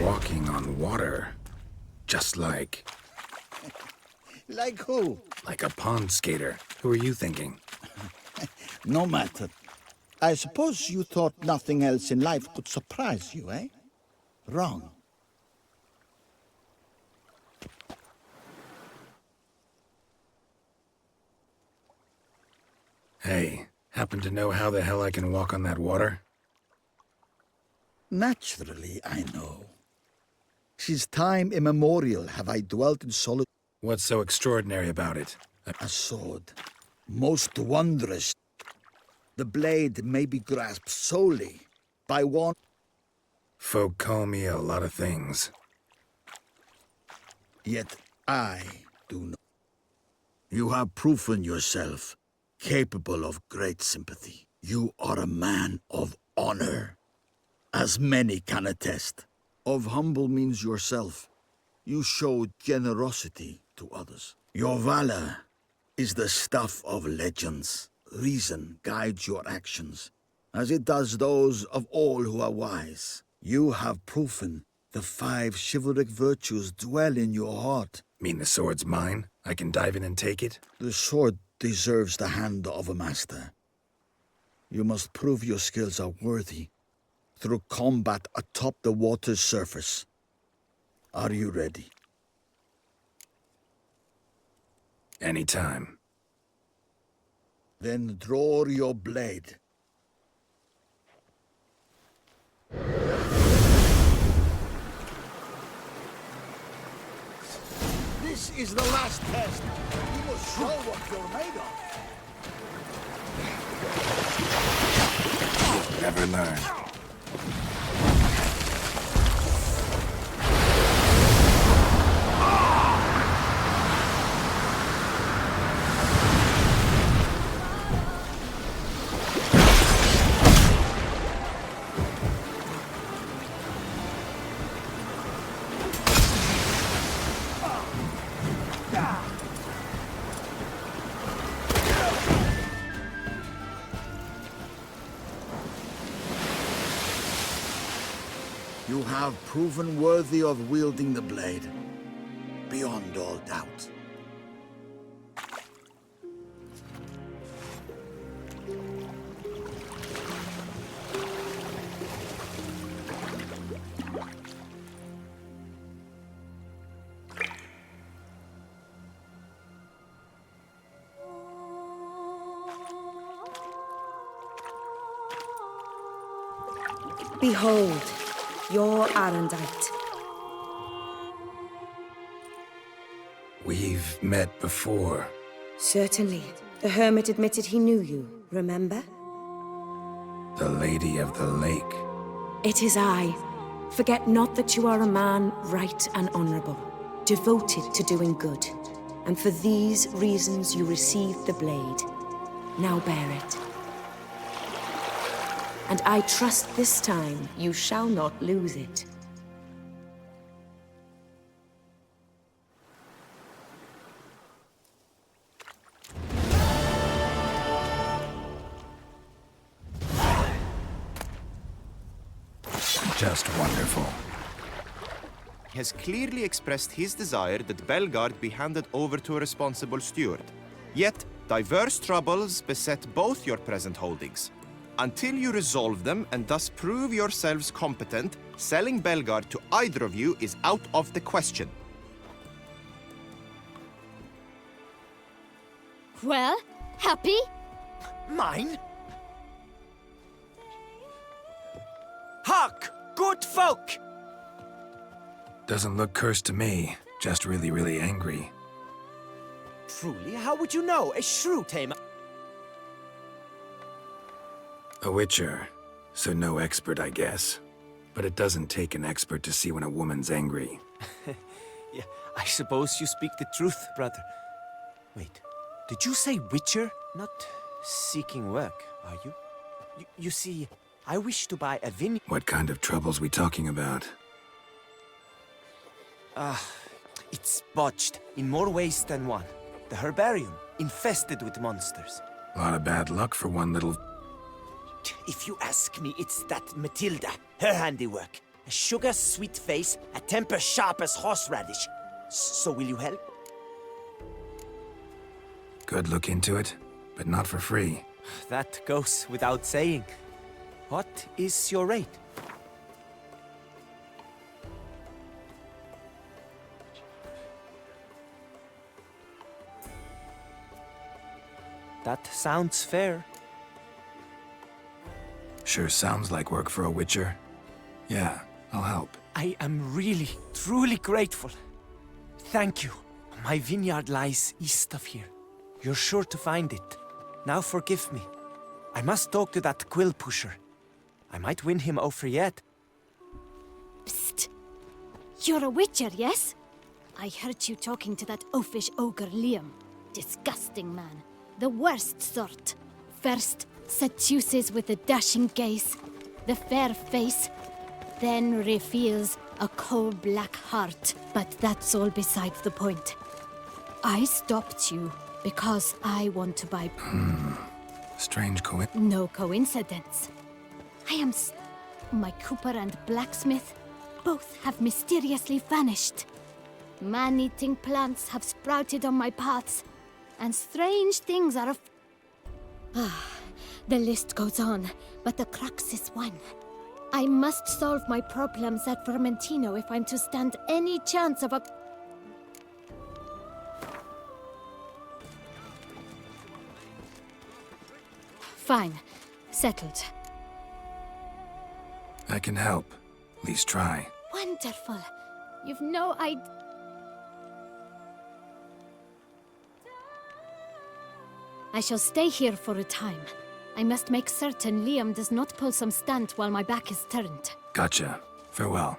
walking on water. Just like... Like who? like a pond skater. Who are you thinking? No matter. I suppose you thought nothing else in life could surprise you, eh? Wrong. Hey, happen to know how the hell I can walk on that water? Naturally, I know. Since time immemorial have I dwelt in solitude. What's so extraordinary about it? A sword, most wondrous. The blade may be grasped solely by one. Folk call me a lot of things. Yet I do not. You have proven yourself capable of great sympathy. You are a man of honor, as many can attest. Of humble means yourself. You show generosity to others. Your valor is the stuff of legends. Reason guides your actions, as it does those of all who are wise. You have proven the 5 chivalric virtues dwell in your heart. Mean the sword's mine? I can dive in and take it? The sword deserves the hand of a master. You must prove your skills are worthy through combat atop the water's surface. Are you ready? Anytime. Then draw your blade. This is the last test. You must show what you're made of. You'll never learn. You have proven worthy of wielding the blade, beyond all doubt. Behold, your Arendite. We've met before. Certainly. The hermit admitted he knew you, remember? The Lady of the Lake. It is I. Forget not that you are a man right and honorable, devoted to doing good. And for these reasons you received the blade. Now bear it. And I trust this time you shall not lose it. Just wonderful. He has clearly expressed his desire that Belgard be handed over to a responsible steward. Yet, diverse troubles beset both your present holdings. Until you resolve them and thus prove yourselves competent, selling Belgard to either of you is out of the question. Well, happy? Mine? Hark, good folk! Doesn't look cursed to me. Just really, really angry. Truly, how would you know? A shrew tamer. A witcher, so no expert, I guess. But it doesn't take an expert to see when a woman's angry. Yeah, I suppose you speak the truth, brother. Wait, did you say witcher? Not seeking work, are you? You see, I wish to buy a vineyard. What kind of troubles we talking about? It's botched in more ways than one. The herbarium, infested with monsters. A lot of bad luck for one little... If you ask me, it's that Matilda, her handiwork. A sugar-sweet face, a temper sharp as horseradish. So will you help? Could look into it, but not for free. That goes without saying. What is your rate? That sounds fair. Sure sounds like work for a witcher. Yeah, I'll help. I am really, truly grateful. Thank you. My vineyard lies east of here. You're sure to find it. Now forgive me. I must talk to that quill pusher. I might win him over yet. Psst. You're a witcher, yes? I heard you talking to that oafish ogre Liam. Disgusting man. The worst sort. First, seduces with a dashing gaze, the fair face, then reveals a coal black heart. But that's all besides the point. I stopped you because I want to buy... Strange coincidence. No coincidence. My cooper and blacksmith both have mysteriously vanished. Man-eating plants have sprouted on my paths, and strange things are the list goes on, but the crux is one. I must solve my problems at Vermentino if I'm to stand any chance of a... Fine. Settled. I can help. At least try. Wonderful. You've no idea... I shall stay here for a time. I must make certain Liam does not pull some stunt while my back is turned. Gotcha. Farewell.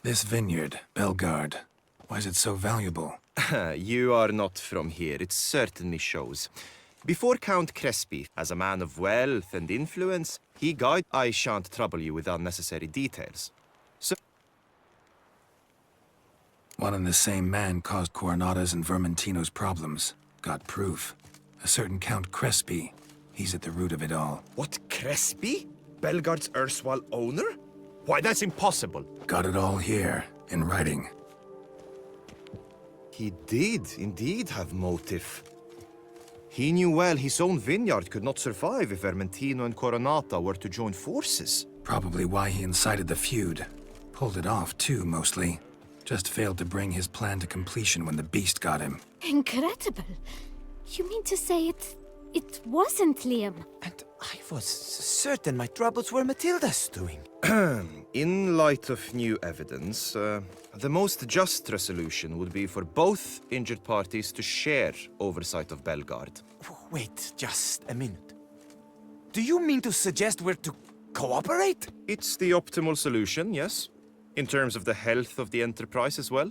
This vineyard, Belgard, why is it so valuable? You are not from here, it certainly shows. Before Count Crespi, as a man of wealth and influence, he guided... I shan't trouble you with unnecessary details. So... One and the same man caused Coronata's and Vermentino's problems. Got proof. A certain Count Crespi. He's at the root of it all. What, Crespi? Belgard's erstwhile owner? Why, that's impossible. Got it all here, in writing. He did indeed have motive. He knew well his own vineyard could not survive if Vermentino and Coronata were to join forces. Probably why he incited the feud. Pulled it off, too, mostly. Just failed to bring his plan to completion when the beast got him. Incredible. You mean to say it wasn't Liam? And I was certain my troubles were Matilda's doing. In light of new evidence, the most just resolution would be for both injured parties to share oversight of Belgard. Wait just a minute. Do you mean to suggest we're to cooperate? It's the optimal solution, yes. In terms of the health of the enterprise as well.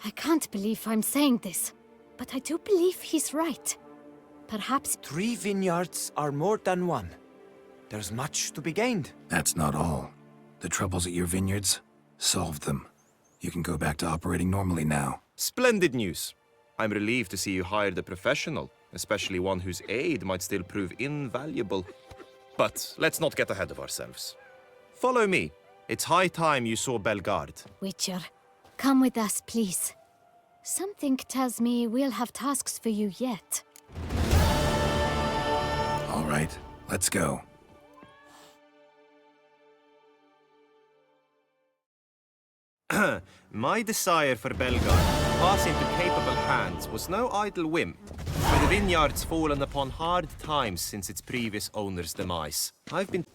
I can't believe I'm saying this, but I do believe he's right. Perhaps... 3 vineyards are more than one. There's much to be gained. That's not all. The troubles at your vineyards? Solved them. You can go back to operating normally now. Splendid news. I'm relieved to see you hired a professional, especially one whose aid might still prove invaluable. But let's not get ahead of ourselves. Follow me. It's high time you saw Belgard. Witcher, come with us, please. Something tells me we'll have tasks for you yet. All right, let's go. My desire for Belgard to pass into capable hands was no idle whim. With the vineyards fallen upon hard times since its previous owner's demise, I've been...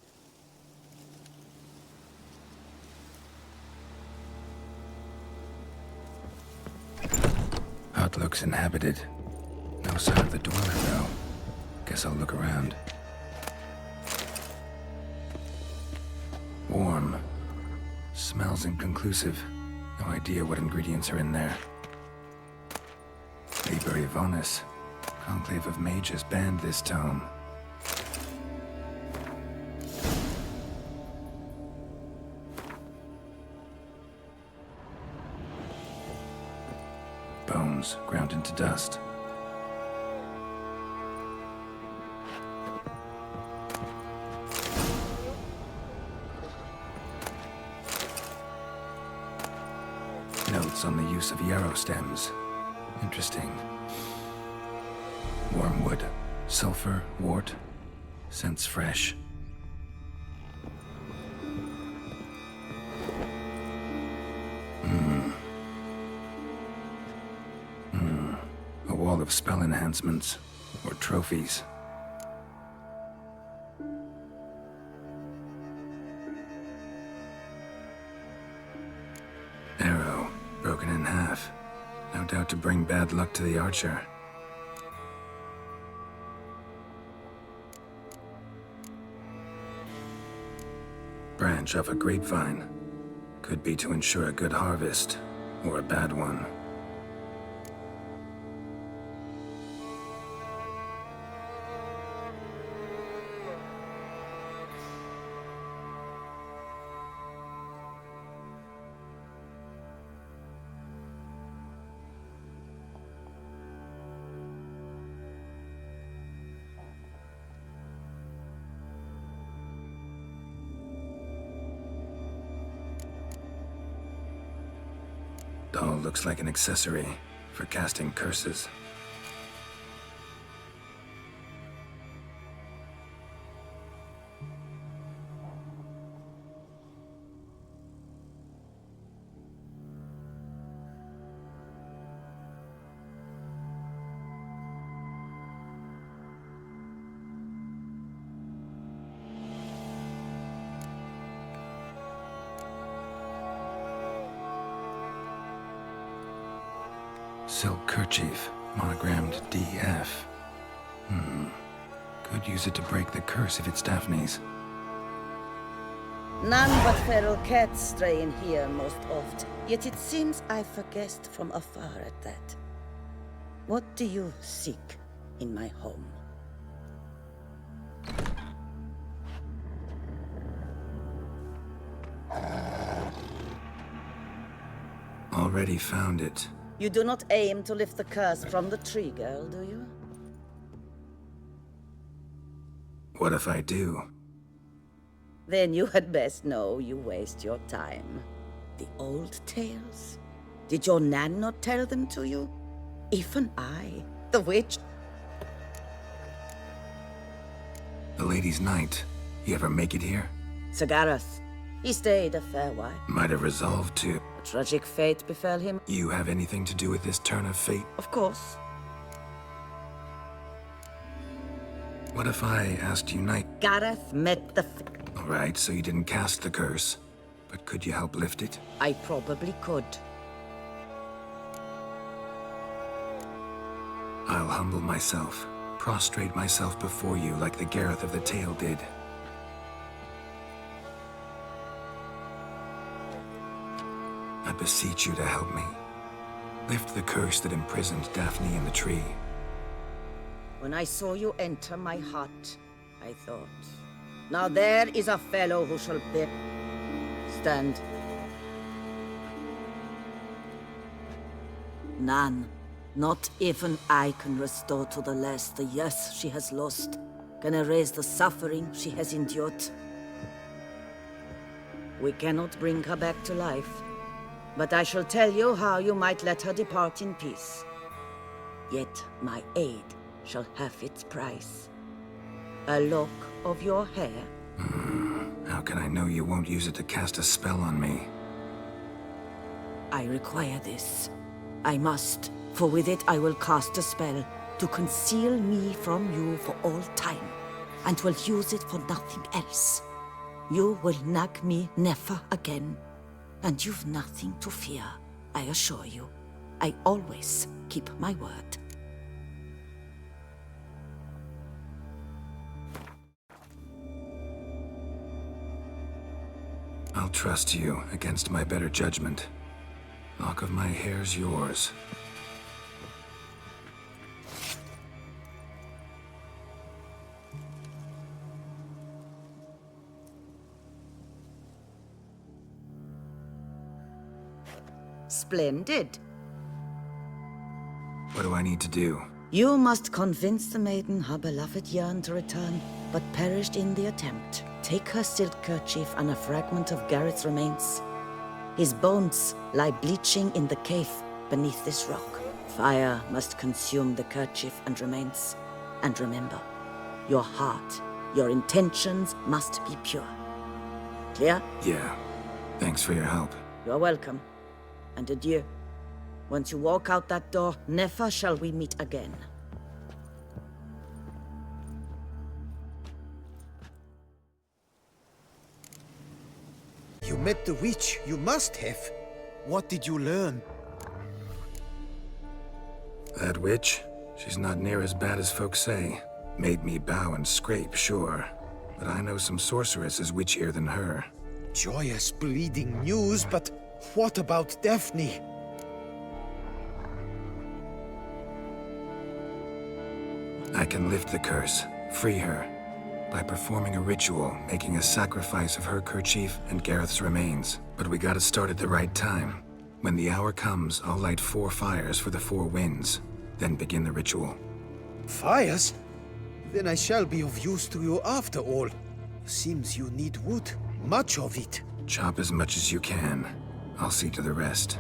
Hut looks inhabited. No sign of the dweller, though. Guess I'll look around. Warm. Smells inconclusive. No idea what ingredients are in there. Liber Ivonis. Conclave of Mages banned this tome. Bones ground into dust. notes on the use of yarrow stems. Interesting. Wormwood, sulfur, wort. Scents fresh. A wall of spell enhancements, or trophies. Arrow, broken in half. No doubt to bring bad luck to the archer. Branch off a grapevine. Could be to ensure a good harvest, or a bad one. Doll looks like an accessory for casting curses. Silk kerchief, monogrammed DF. Could use it to break the curse if it's Daphne's. None but feral cats stray in here most oft, yet it seems I've guessed from afar at that. What do you seek in my home? Already found it. You do not aim to lift the curse from the tree, girl, do you? What if I do? Then you had best know you waste your time. The old tales? Did your Nan not tell them to you? Even I, the witch... The Lady's Knight. You ever make it here? Sir Gareth. He stayed a fair while. Might have resolved to. A tragic fate befell him. You have anything to do with this turn of fate? Of course. What if I asked you Knight? Gareth met the... Alright, so you didn't cast the curse. But could you help lift it? I probably could. I'll humble myself. Prostrate myself before you like the Geralt of the Tale did. I beseech you to help me. Lift the curse that imprisoned Daphne in the tree. When I saw you enter my heart, I thought, now there is a fellow who shall be... Stand. None. Not even I can restore to the lass the years she has lost, can erase the suffering she has endured. We cannot bring her back to life, but I shall tell you how you might let her depart in peace. Yet my aid shall have its price. A lock of your hair. How can I know you won't use it to cast a spell on me? I require this. I must, for with it I will cast a spell to conceal me from you for all time, and will use it for nothing else. You will nag me never again, and you've nothing to fear, I assure you. I always keep my word. I'll trust you against my better judgment. Lock of my hair's yours. Splendid. What do I need to do? You must convince the maiden her beloved yearned to return, but perished in the attempt. Take her silk kerchief and a fragment of Garrett's remains. His bones lie bleaching in the cave beneath this rock. Fire must consume the kerchief and remains. And remember, your heart, your intentions must be pure. Clear? Yeah. Thanks for your help. You're welcome. And adieu. Once you walk out that door, never shall we meet again. You met the witch. You must have. What did you learn? That witch? She's not near as bad as folks say. Made me bow and scrape, sure. But I know some sorceresses witchier than her. Joyous, bleeding news, but what about Daphne? I can lift the curse, free her, by performing a ritual, making a sacrifice of her kerchief and Gareth's remains. But we gotta start at the right time. When the hour comes, I'll light 4 fires for the 4 winds, then begin the ritual. Fires? Then I shall be of use to you after all. Seems you need wood. Much of it. Chop as much as you can. I'll see to the rest.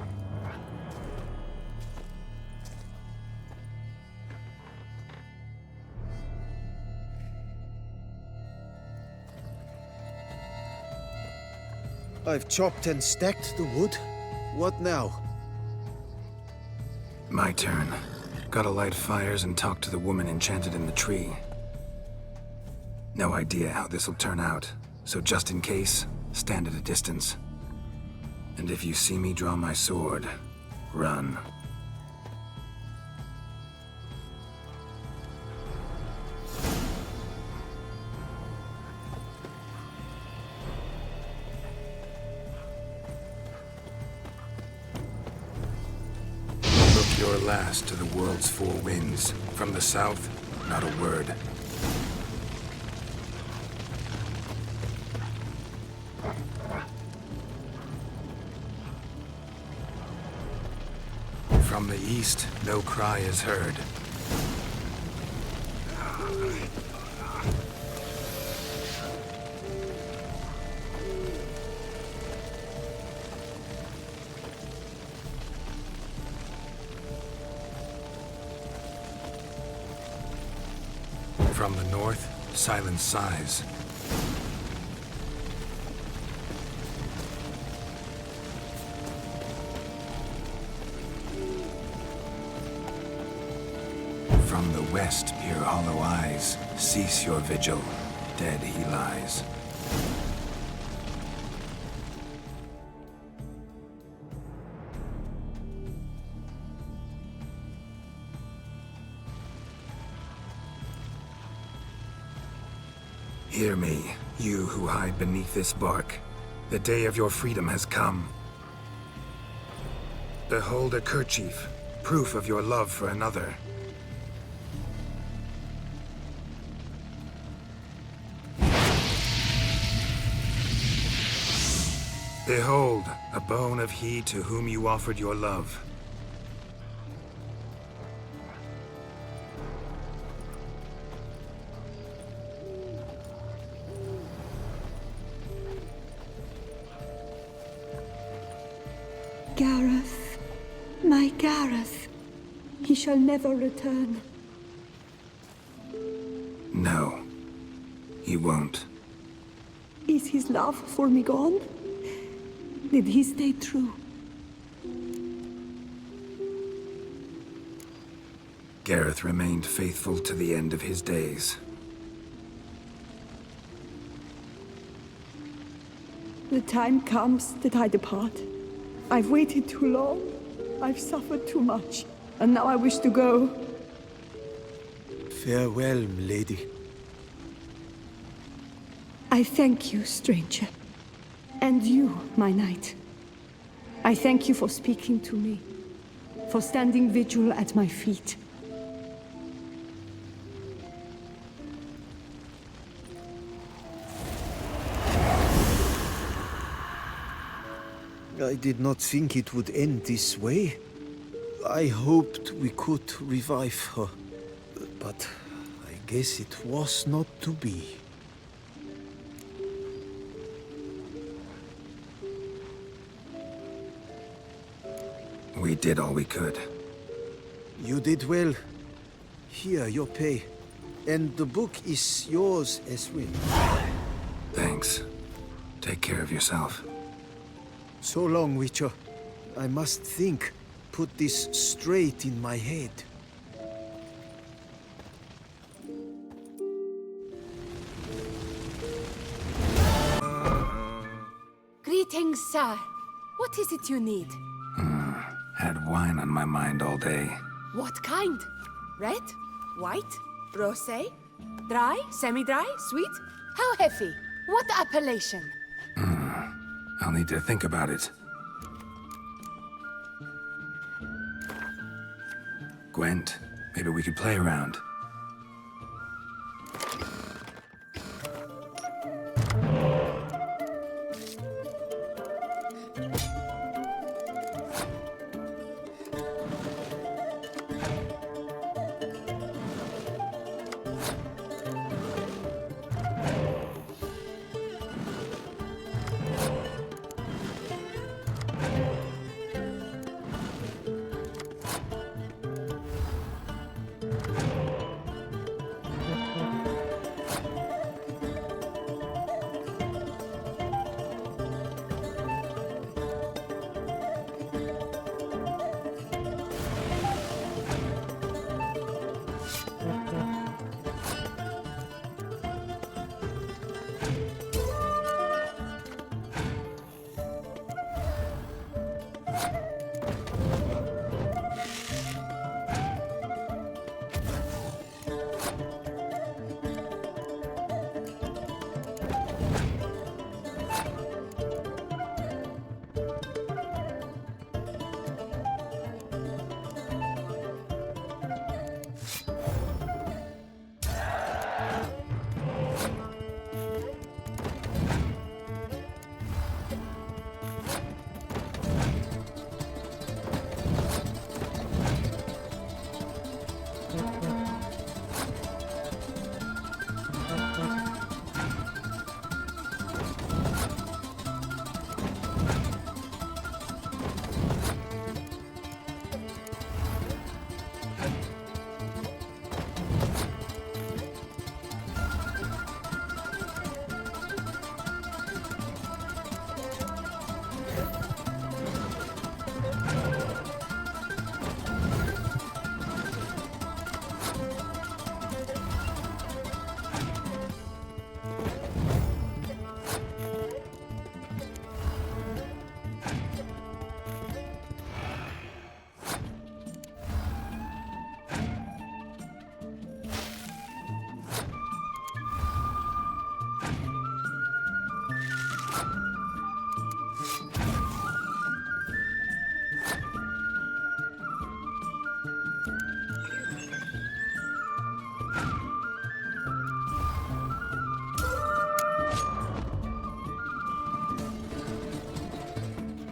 I've chopped and stacked the wood. What now? My turn. Gotta light fires and talk to the woman enchanted in the tree. No idea how this'll turn out, so just in case, stand at a distance. And if you see me draw my sword, run. Look your last to the world's 4 winds. From the south, not a word. From the east, no cry is heard. From the north, silence sighs. From the west, peer hollow eyes. Cease your vigil. Dead he lies. Hear me, you who hide beneath this bark. The day of your freedom has come. Behold a kerchief, proof of your love for another. Behold, a bone of he to whom you offered your love. Gareth, my Gareth, he shall never return. No, he won't. Is his love for me gone? Did he stay true? Gareth remained faithful to the end of his days. The time comes that I depart. I've waited too long. I've suffered too much. And now I wish to go. Farewell, milady. I thank you, stranger. And you, my knight. I thank you for speaking to me. For standing vigil at my feet. I did not think it would end this way. I hoped we could revive her. But I guess it was not to be. We did all we could. You did well. Here, your pay. And the book is yours as well. Thanks. Take care of yourself. So long, Witcher. I must think. Put this straight in my head. Greetings, sir. What is it you need? Had wine on my mind all day. What kind? Red? White? Rosé? Dry? Semi-dry? Sweet? How heavy? What appellation? I'll need to think about it. Gwent, maybe we could play around.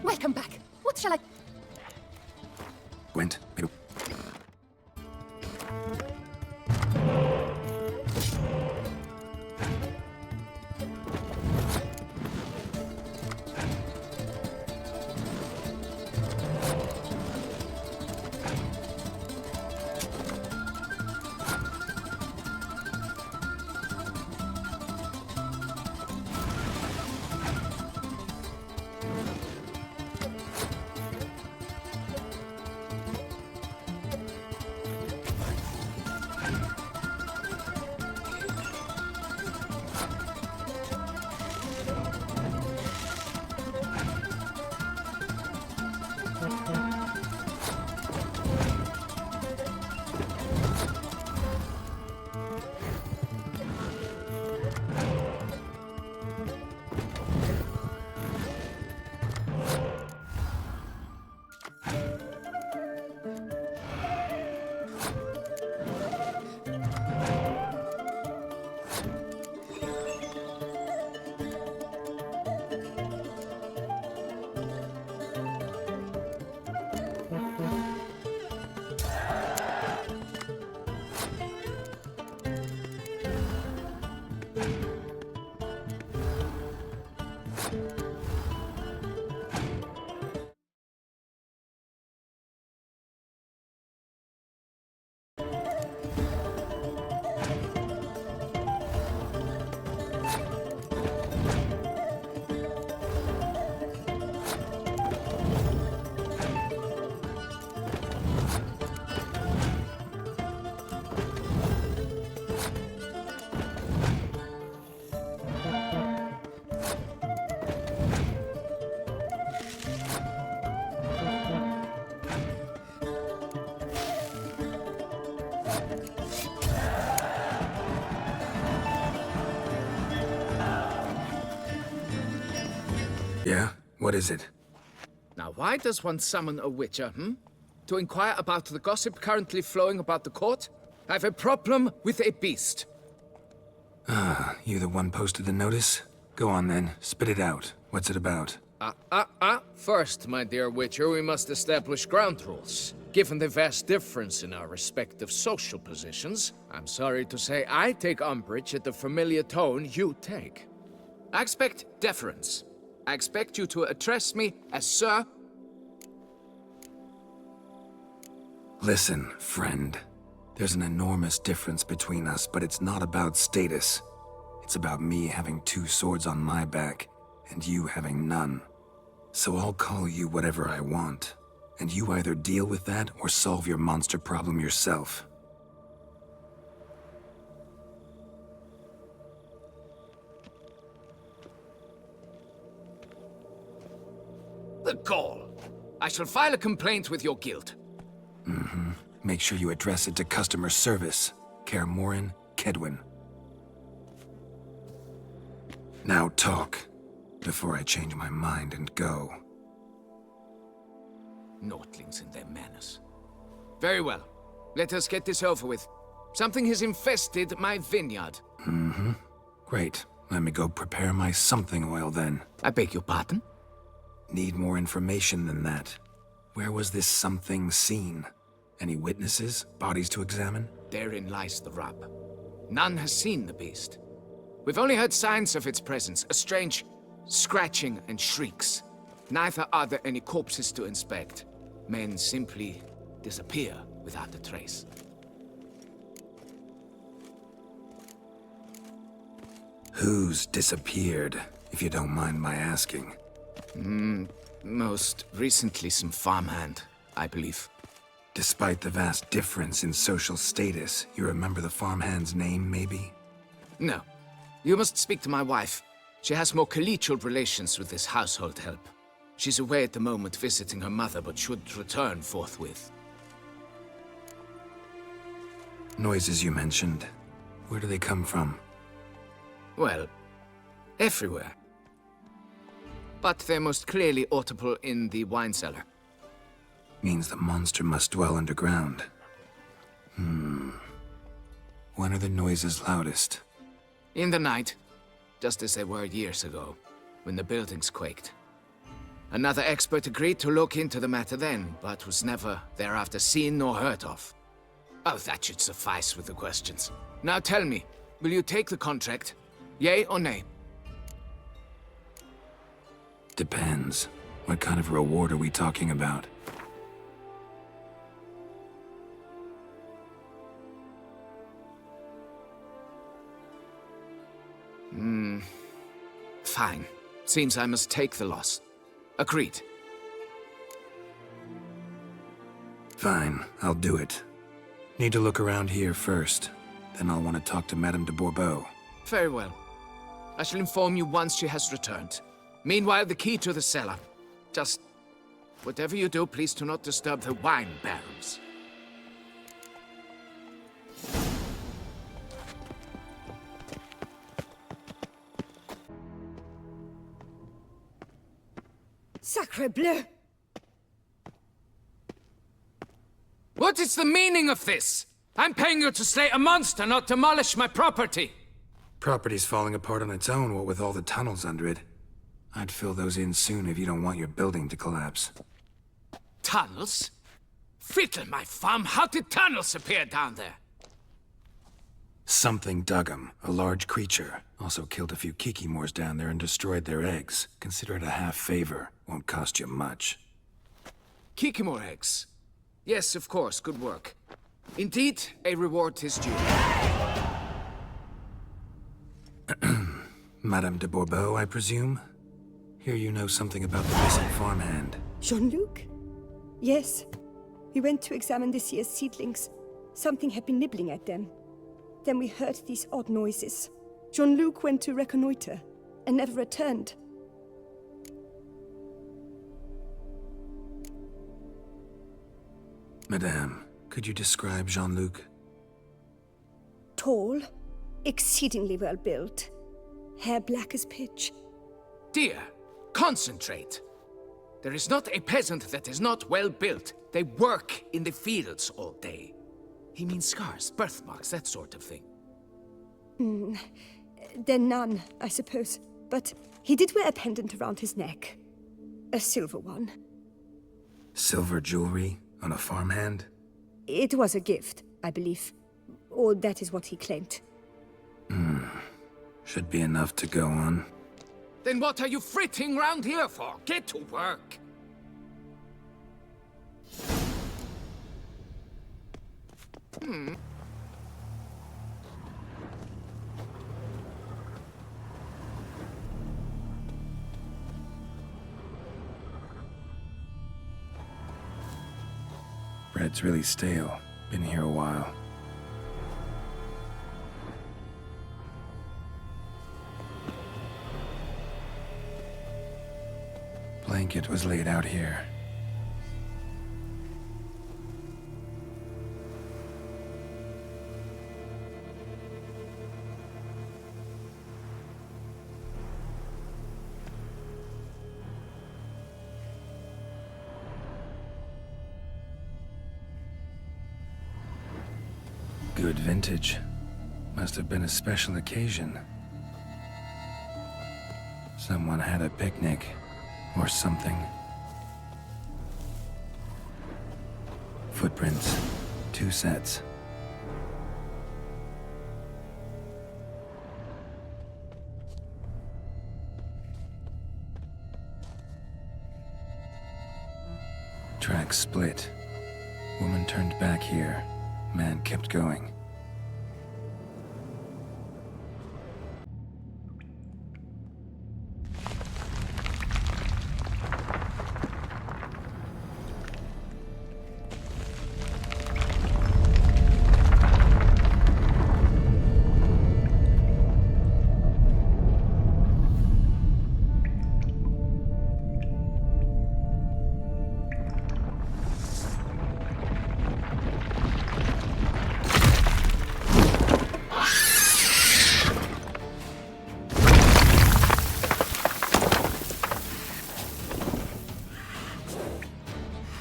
Welcome back. What shall I... Gwent, maybe... Yeah? What is it? Now, why does one summon a witcher, To inquire about the gossip currently flowing about the court? I have a problem with a beast. Ah, you the one posted the notice? Go on then, spit it out. What's it about? First, my dear witcher, we must establish ground rules. Given the vast difference in our respective social positions, I'm sorry to say I take umbrage at the familiar tone you take. I expect deference. I expect you to address me as Sir. Listen, friend. There's an enormous difference between us, but it's not about status. It's about me having 2 swords on my back, and you having none. So I'll call you whatever I want, and you either deal with that or solve your monster problem yourself. The gall. I shall file a complaint with your guild. Make sure you address it to customer service. Kaer Morhen, Kedwin. Now talk, before I change my mind and go. Naughtlings and their manners. Very well. Let us get this over with. Something has infested my vineyard. Great. Let me go prepare my something oil then. I beg your pardon? Need more information than that. Where was this something seen? Any witnesses? Bodies to examine? Therein lies the rub. None has seen the beast. We've only heard signs of its presence, a strange scratching and shrieks. Neither are there any corpses to inspect. Men simply disappear without a trace. Who's disappeared, if you don't mind my asking? Most recently some farmhand, I believe. Despite the vast difference in social status, you remember the farmhand's name, maybe? No. You must speak to my wife. She has more collegial relations with this household help. She's away at the moment visiting her mother, but should return forthwith. Noises you mentioned. Where do they come from? Well, everywhere. But they're most clearly audible in the wine cellar. Means the monster must dwell underground. When are the noises loudest? In the night, just as they were years ago, when the buildings quaked. Another expert agreed to look into the matter then, but was never thereafter seen nor heard of. Oh, that should suffice with the questions. Now tell me, will you take the contract? Yea or nay? Depends. What kind of reward are we talking about? Fine. Seems I must take the loss. Agreed. Fine, I'll do it. Need to look around here first. Then I'll want to talk to Madame de Bourbeau. Very well. I shall inform you once she has returned. Meanwhile, the key to the cellar. Just... whatever you do, please do not disturb the wine barrels. Sacre bleu! What is the meaning of this? I'm paying you to slay a monster, not demolish my property. Property's falling apart on its own, what with all the tunnels under it. I'd fill those in soon if you don't want your building to collapse. Tunnels? Fiddle my farm, how did tunnels appear down there? Something dug 'em. A large creature. Also killed a few kikimors down there and destroyed their eggs. Consider it a half favor. Won't cost you much. Kikimor eggs. Yes, of course, good work. Indeed, a reward is due. Madame de Bourbeau, I presume? Hear you know something about the missing farmhand. Jean-Luc? Yes. We went to examine this year's seedlings. Something had been nibbling at them. Then we heard these odd noises. Jean-Luc went to reconnoiter and never returned. Madame, could you describe Jean-Luc? Tall, exceedingly well built. Hair black as pitch. Dear, Concentrate. There is not a peasant that is not well built. They work in the fields all day. He means scars, birthmarks, that sort of thing. Then none, I suppose. But he did wear a pendant around his neck. A silver one. Silver jewelry on a farmhand? It was a gift, I believe. Or that is what he claimed. Should be enough to go on. Then what are you fritting round here for? Get to work! Bread's really stale. Been here a while. Blanket was laid out here. Good vintage. Must have been a special occasion. Someone had a picnic. Or something. Footprints. 2 sets. Tracks split. Woman turned back here. Man kept going.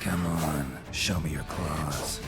Come on, show me your claws.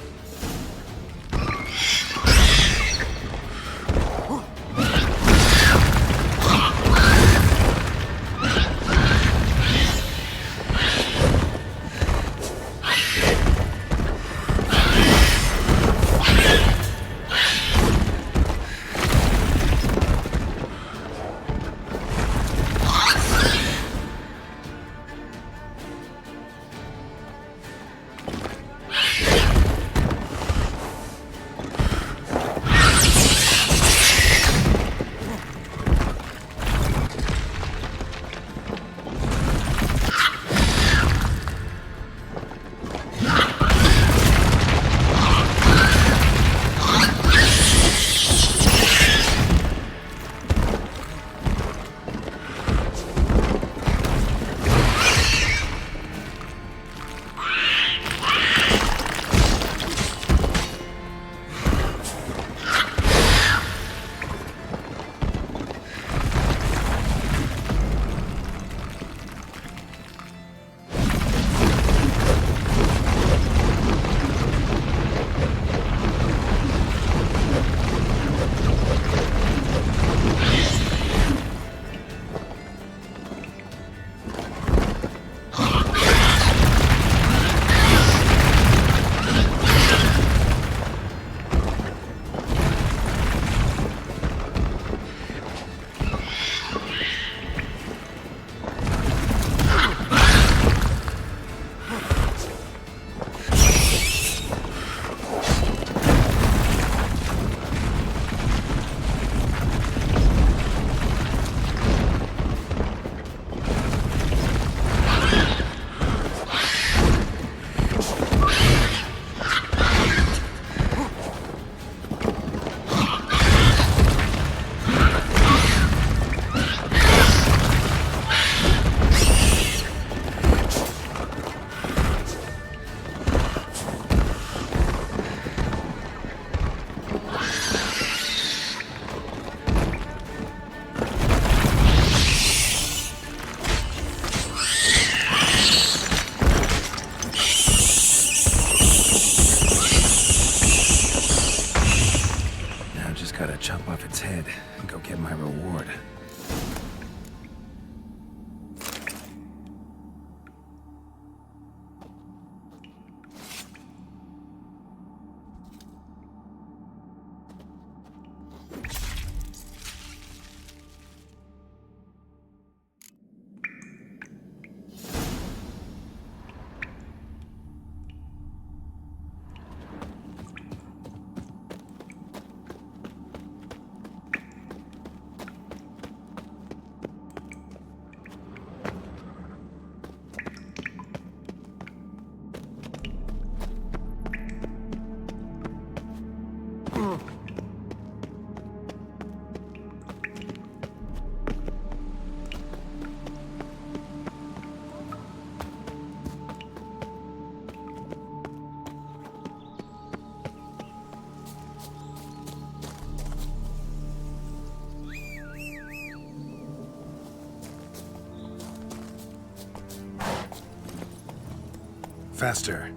Faster.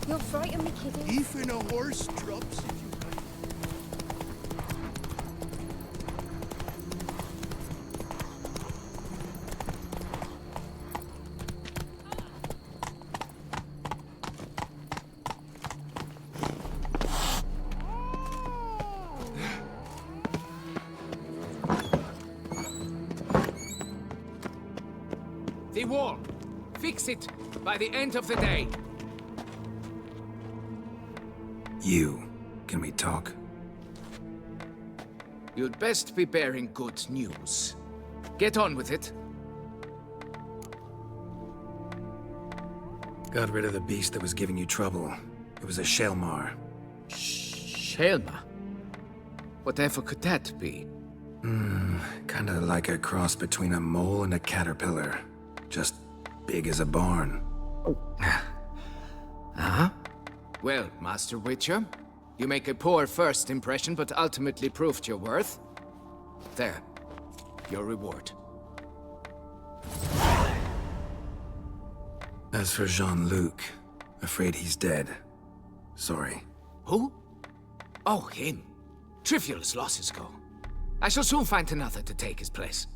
You'll frighten me, kidding. Even a horse drops if you like. The wall. Fix it by the end of the day. You. Can we talk? You'd best be bearing good news. Get on with it. Got rid of the beast that was giving you trouble. It was a Shelmar. Shelma? Whatever could that be? Kinda like a cross between a mole and a caterpillar. Just big as a barn. Huh? Well, Master Witcher, you make a poor first impression, but ultimately proved your worth. There. Your reward. As for Jean-Luc, afraid he's dead. Sorry. Who? Oh, him. Trivial as losses go. I shall soon find another to take his place.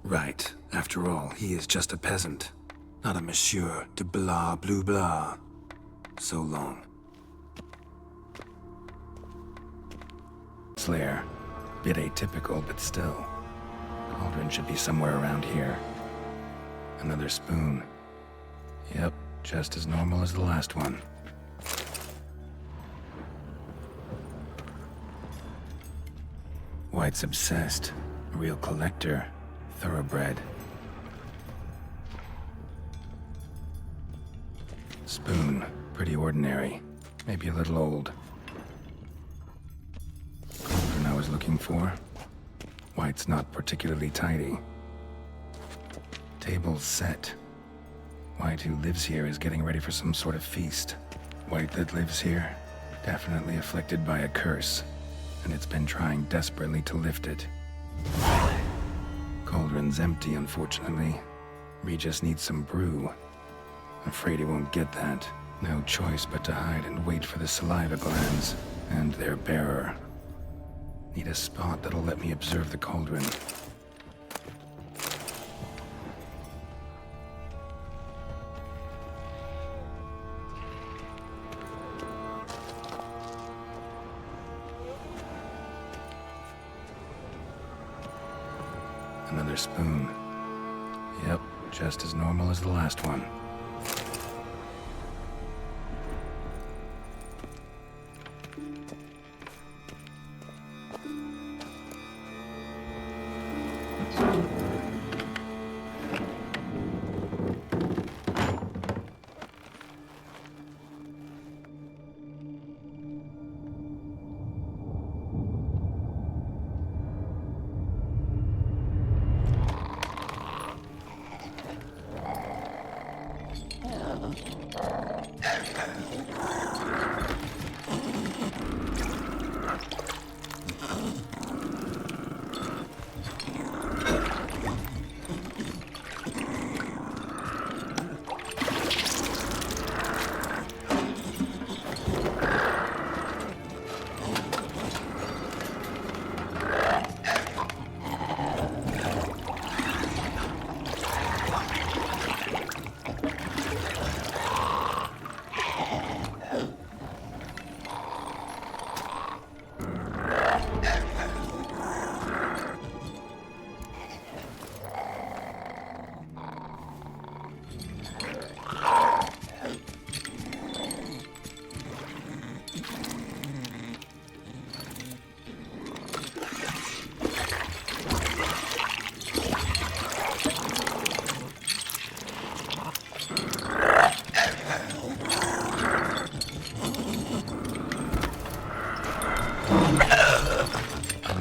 Right. After all, he is just a peasant. Not a monsieur de blah blue blah. So long. Slayer. Bit atypical, but still. Cauldron should be somewhere around here. Another spoon. Yep, just as normal as the last one. White's obsessed. A real collector. Thoroughbred. Spoon. Pretty ordinary. Maybe a little old. Cauldron I was looking for. White's not particularly tidy. Table set. White who lives here is getting ready for some sort of feast. White that lives here, definitely afflicted by a curse, and it's been trying desperately to lift it. Cauldron's empty, unfortunately. Regis needs some brew. Afraid he won't get that. No choice but to hide and wait for the saliva glands and their bearer. Need a spot that'll let me observe the cauldron. Another spoon. Yep, just as normal as the last one.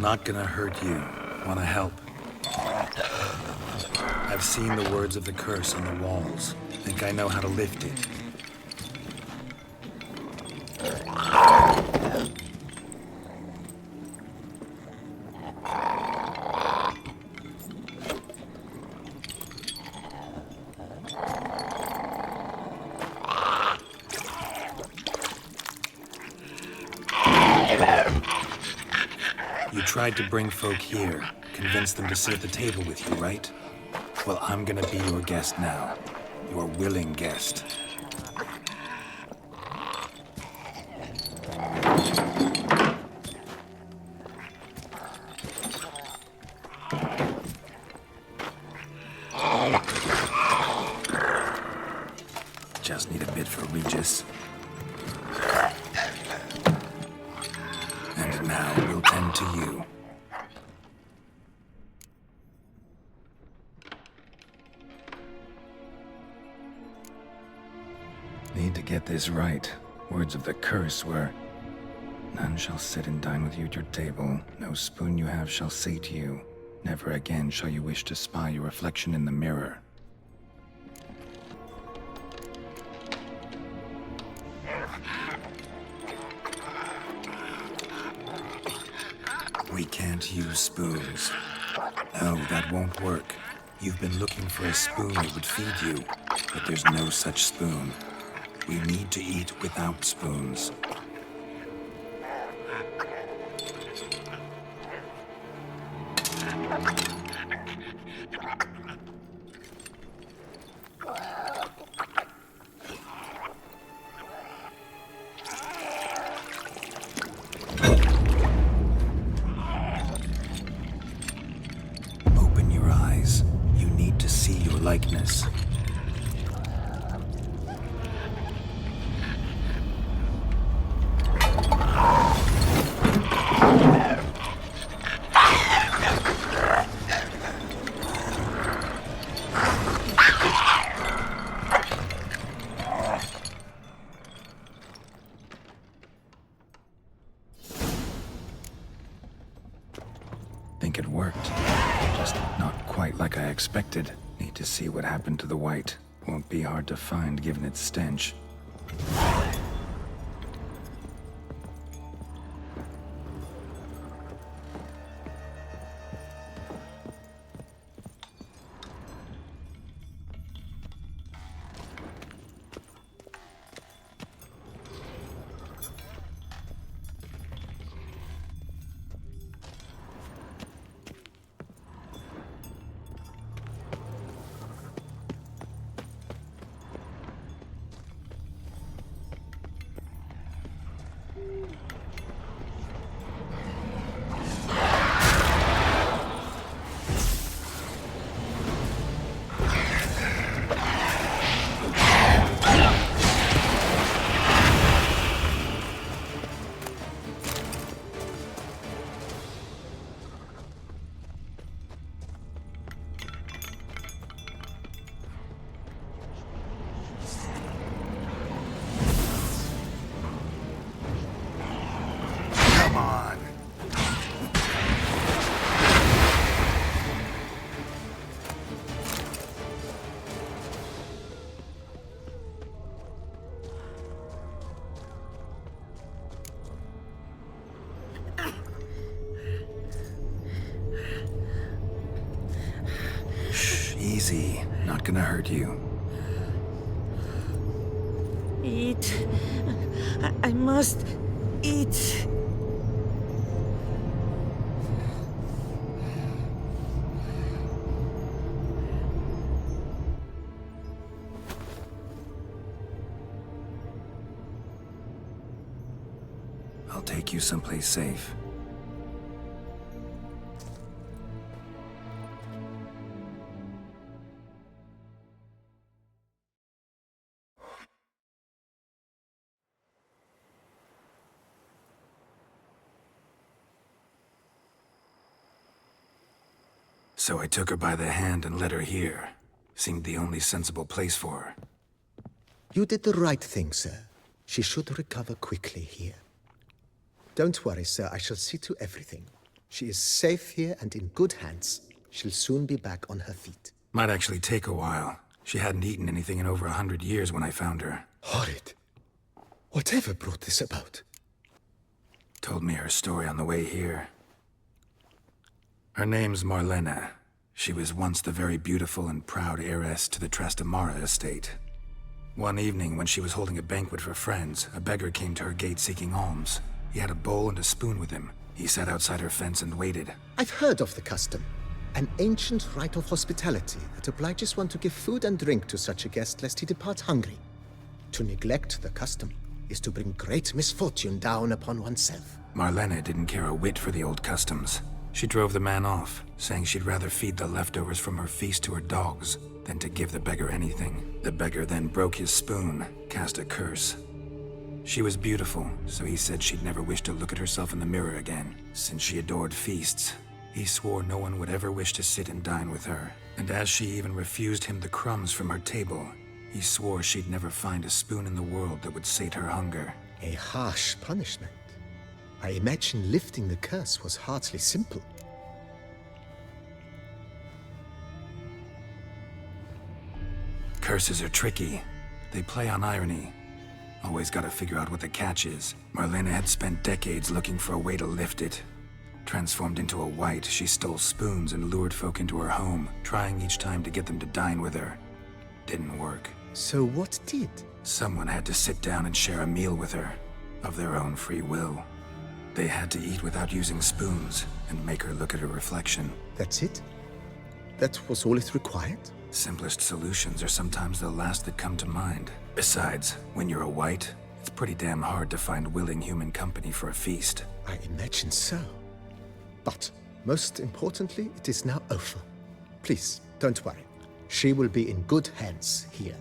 Not gonna hurt you. Wanna help? I've seen the words of the curse on the walls. Think I know how to lift it. tried to bring folk here, convince them to sit at the table with you, right? Well, I'm gonna be your guest now. Your willing guest. Just need a bit for Regis. And now we'll tend to you. Need to get this right. Words of the curse were, "None shall sit and dine with you at your table. No spoon you have shall sate you. Never again shall you wish to spy your reflection in the mirror." We can't use spoons. No, that won't work. You've been looking for a spoon that would feed you, but there's no such spoon. We need to eat without spoons. Open your eyes. You need to see your likeness. Think it worked. Just not quite like I expected. Need to see what happened to the white. Won't be hard to find given its stench. Come on. Shh, easy. Not gonna hurt you. Eat. I must eat. I'll take you someplace safe. So I took her by the hand and led her here. Seemed the only sensible place for her. You did the right thing, sir. She should recover quickly here. Don't worry, sir. I shall see to everything. She is safe here and in good hands. She'll soon be back on her feet. Might actually take a while. She hadn't eaten anything in over 100 years when I found her. Horrid. Whatever brought this about? Told me her story on the way here. Her name's Marlena. She was once the very beautiful and proud heiress to the Trastamara estate. One evening, when she was holding a banquet for friends, a beggar came to her gate seeking alms. He had a bowl and a spoon with him. He sat outside her fence and waited. I've heard of the custom. An ancient rite of hospitality that obliges one to give food and drink to such a guest lest he depart hungry. To neglect the custom is to bring great misfortune down upon oneself. Marlena didn't care a whit for the old customs. She drove the man off, saying she'd rather feed the leftovers from her feast to her dogs than to give the beggar anything. The beggar then broke his spoon, cast a curse. She was beautiful, so he said she'd never wish to look at herself in the mirror again. Since she adored feasts, he swore no one would ever wish to sit and dine with her. And as she even refused him the crumbs from her table, he swore she'd never find a spoon in the world that would sate her hunger. A harsh punishment. I imagine lifting the curse was hardly simple. Curses are tricky. They play on irony. Always gotta figure out what the catch is. Marlena had spent decades looking for a way to lift it. Transformed into a wight, she stole spoons and lured folk into her home, trying each time to get them to dine with her. Didn't work. So what did? Someone had to sit down and share a meal with her, of their own free will. They had to eat without using spoons, and make her look at her reflection. That's it? That was all it required? Simplest solutions are sometimes the last that come to mind. Besides, when you're a wight, it's pretty damn hard to find willing human company for a feast. I imagine so. But, most importantly, it is now over. Please, don't worry. She will be in good hands here.